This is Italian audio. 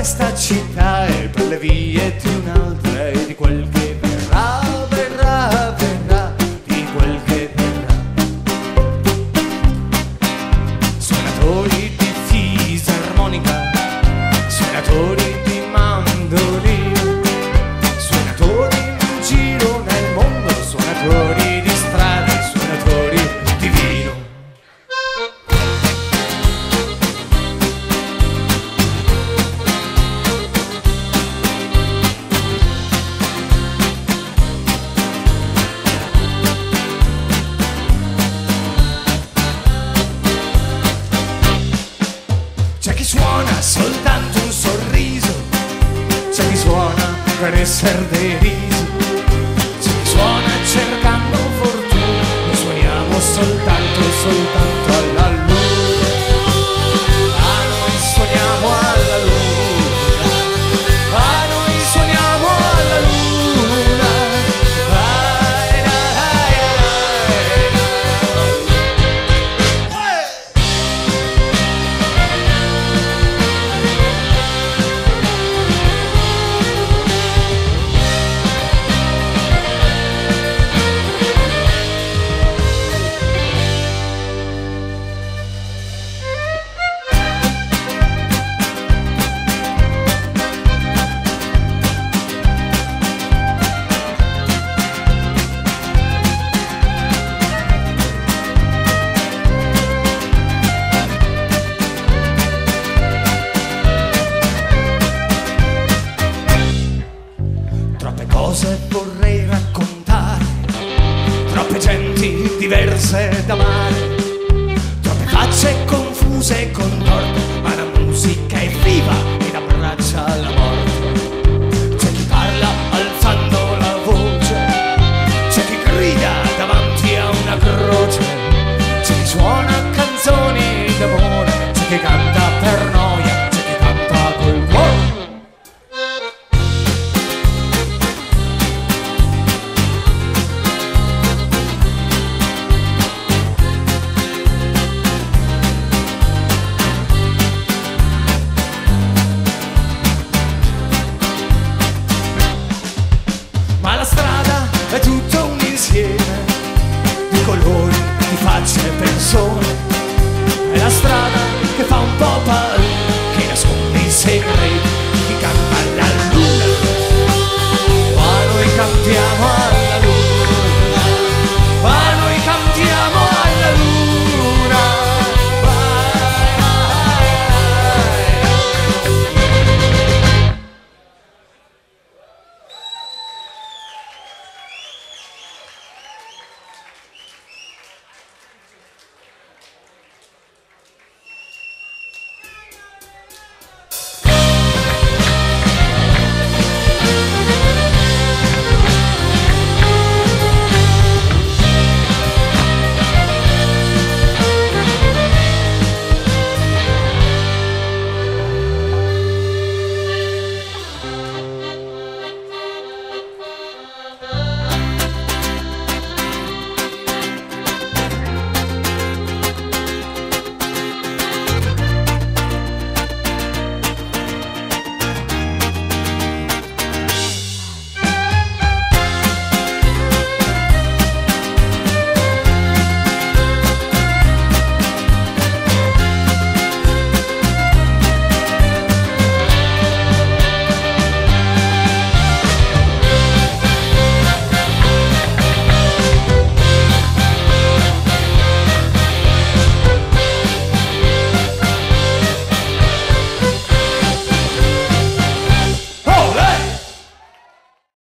questa città e per le vie di un'altra e di quel che verrà, verrà, verrà, di quel che verrà. Suonatori di fisarmonica, suonatori di mandolino, suonatori in giro nel mondo, suonatori di strada, suonatori di vino. C'è chi suona soltanto un sorriso, c'è chi suona per essere deriso, c'è chi suona cercando fortuna, noi suoniamo soltanto, soltanto alla luna. Ah, noi suoniamo alla luna, ah, noi suoniamo alla luna. Ai, ai, ai, ai, ai. Troppe cose vorrei raccontare, troppe genti diverse da amare, troppe facce confuse e contorte, ma la musica è viva ed abbraccia la morte. C'è chi parla alzando la voce, c'è chi grida davanti a una croce, c'è chi suona canzoni d'amore, c'è chi canta per noia, c'è chi canta col cuore. Ma la strada è tutto un insieme di colori, di facce e persone. È la strada che fa un po' paura, che nasconde i segreti